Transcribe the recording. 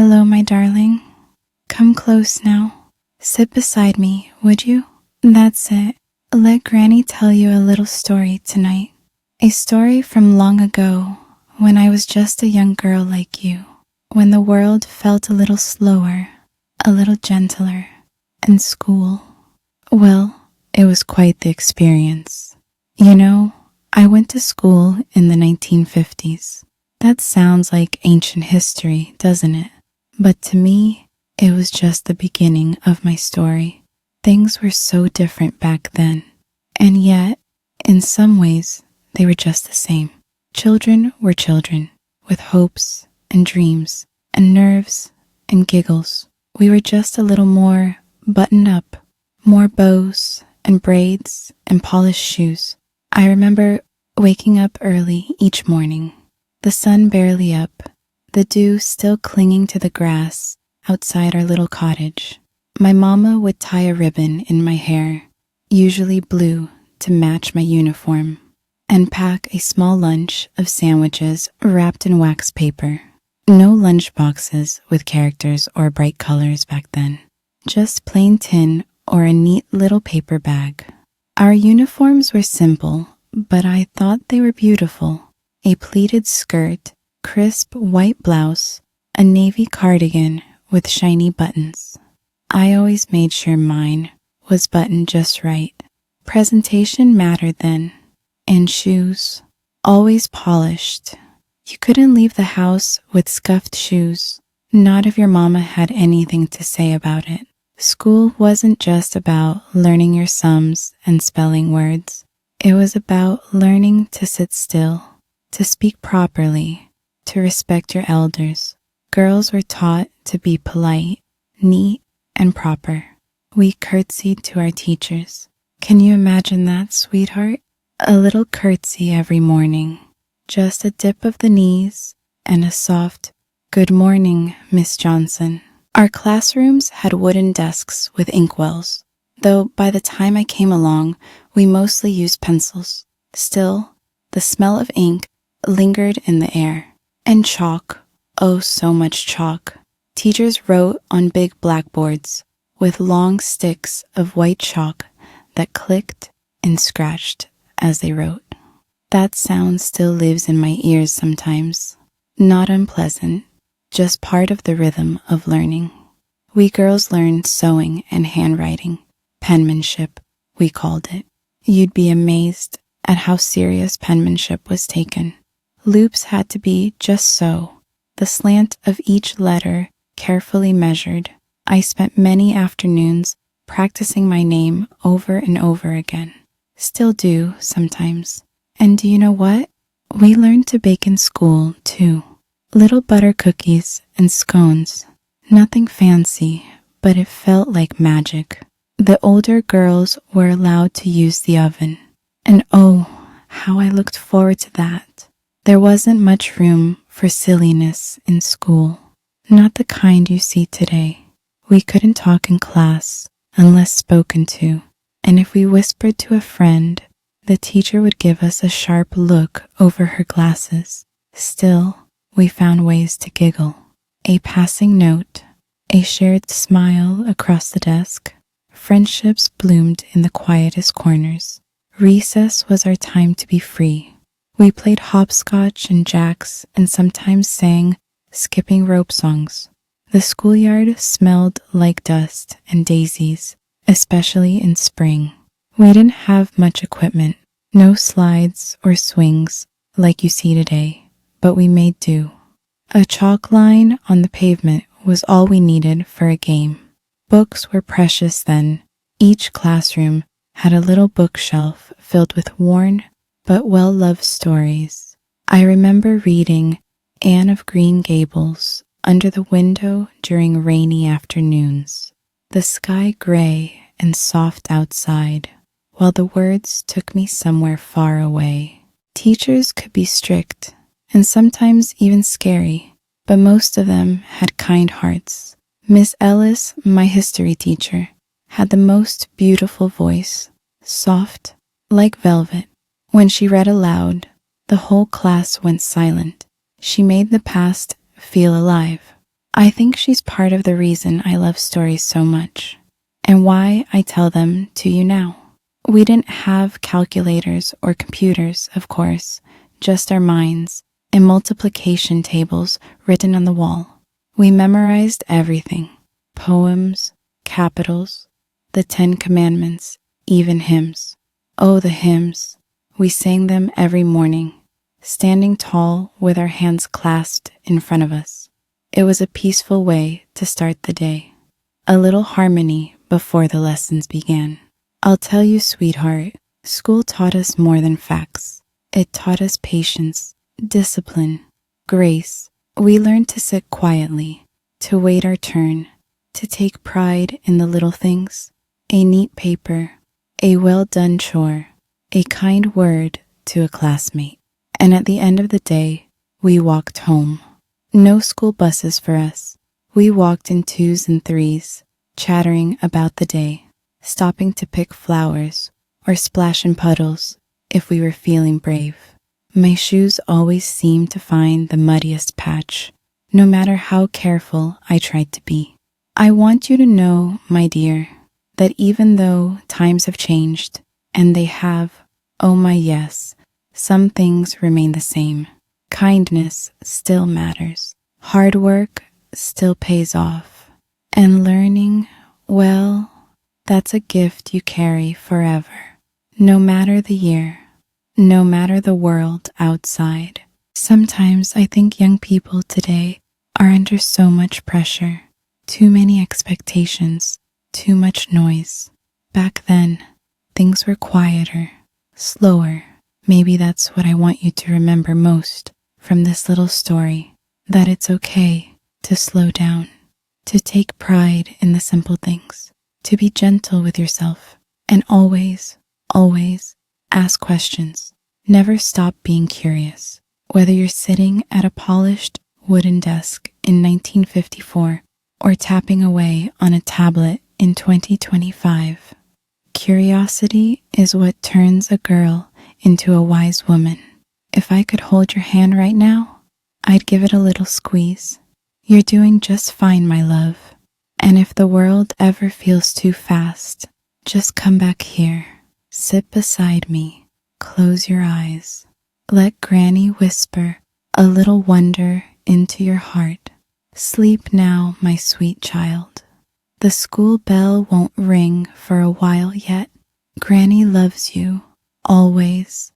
Hello, my darling. Come close now. Sit beside me, would you? That's it. Let Granny tell you a little story tonight. A story from long ago, when I was just a young girl like you, when the world felt a little slower, a little gentler, and school, well, it was quite the experience. You know, I went to school in the 1950s. That sounds like ancient history, doesn't it? But to me, it was just the beginning of my story. Things were so different back then, and yet, in some ways, they were just the same. Children were children, with hopes and dreams and nerves and giggles. We were just a little more buttoned up, more bows and braids and polished shoes. I remember waking up early each morning, the sun barely up, the dew still clinging to the grass outside our little cottage. My mama would tie a ribbon in my hair, usually blue to match my uniform, and pack a small lunch of sandwiches wrapped in wax paper. No lunch boxes with characters or bright colors back then, just plain tin or a neat little paper bag. Our uniforms were simple, but I thought they were beautiful. A pleated skirt, crisp white blouse, a navy cardigan with shiny buttons. I always made sure mine was buttoned just right. Presentation mattered then, and shoes, always polished. You couldn't leave the house with scuffed shoes, not if your mama had anything to say about it. School wasn't just about learning your sums and spelling words. It was about learning to sit still, to speak properly, to respect your elders. Girls were taught to be polite, neat, and proper. We curtsied to our teachers. Can you imagine that, sweetheart? A little curtsy every morning. Just a dip of the knees and a soft, "Good morning, Miss Johnson." Our classrooms had wooden desks with inkwells, though by the time I came along, we mostly used pencils. Still, the smell of ink lingered in the air. And chalk, oh so much chalk. Teachers wrote on big blackboards with long sticks of white chalk that clicked and scratched as they wrote. That sound still lives in my ears sometimes. Not unpleasant, just part of the rhythm of learning. We girls learned sewing and handwriting, penmanship, we called it. You'd be amazed at how serious penmanship was taken. Loops had to be just so, the slant of each letter carefully measured. I spent many afternoons practicing my name over and over again. Still do sometimes. And do you know what? We learned to bake in school, too. Little butter cookies and scones. Nothing fancy, but it felt like magic. The older girls were allowed to use the oven. And oh, how I looked forward to that. There wasn't much room for silliness in school. Not the kind you see today. We couldn't talk in class unless spoken to. And if we whispered to a friend, the teacher would give us a sharp look over her glasses. Still, we found ways to giggle. A passing note, a shared smile across the desk. Friendships bloomed in the quietest corners. Recess was our time to be free. We played hopscotch and jacks and sometimes sang skipping rope songs. The schoolyard smelled like dust and daisies, especially in spring. We didn't have much equipment, no slides or swings like you see today, but we made do. A chalk line on the pavement was all we needed for a game. Books were precious then. Each classroom had a little bookshelf filled with worn but well-loved stories. I remember reading Anne of Green Gables under the window during rainy afternoons, the sky gray and soft outside, while the words took me somewhere far away. Teachers could be strict and sometimes even scary, but most of them had kind hearts. Miss Ellis, my history teacher, had the most beautiful voice, soft, like velvet. When she read aloud, the whole class went silent. She made the past feel alive. I think she's part of the reason I love stories so much, and why I tell them to you now. We didn't have calculators or computers, of course, just our minds and multiplication tables written on the wall. We memorized everything: poems, capitals, the 10 Commandments, even hymns. Oh, the hymns. We sang them every morning, standing tall with our hands clasped in front of us. It was a peaceful way to start the day. A little harmony before the lessons began. I'll tell you, sweetheart, school taught us more than facts. It taught us patience, discipline, grace. We learned to sit quietly, to wait our turn, to take pride in the little things: a neat paper, a well-done chore, a kind word to a classmate. And at the end of the day, we walked home. No school buses for us. We walked in 2s and 3s, chattering about the day, stopping to pick flowers or splash in puddles if we were feeling brave. My shoes always seemed to find the muddiest patch, no matter how careful I tried to be. I want you to know, my dear, that even though times have changed, and they have, oh my yes, some things remain the same. Kindness still matters. Hard work still pays off. And learning, well, that's a gift you carry forever. No matter the year, no matter the world outside. Sometimes I think young people today are under so much pressure, too many expectations, too much noise. Back then, things were quieter, slower. Maybe that's what I want you to remember most from this little story, that it's okay to slow down, to take pride in the simple things, to be gentle with yourself, and always, always ask questions. Never stop being curious, whether you're sitting at a polished wooden desk in 1954 or tapping away on a tablet in 2025. Curiosity is what turns a girl into a wise woman. If I could hold your hand right now, I'd give it a little squeeze. You're doing just fine, my love. And if the world ever feels too fast, just come back here. Sit beside me. Close your eyes. Let Granny whisper a little wonder into your heart. Sleep now, my sweet child. The school bell won't ring for a while yet. Granny loves you, always.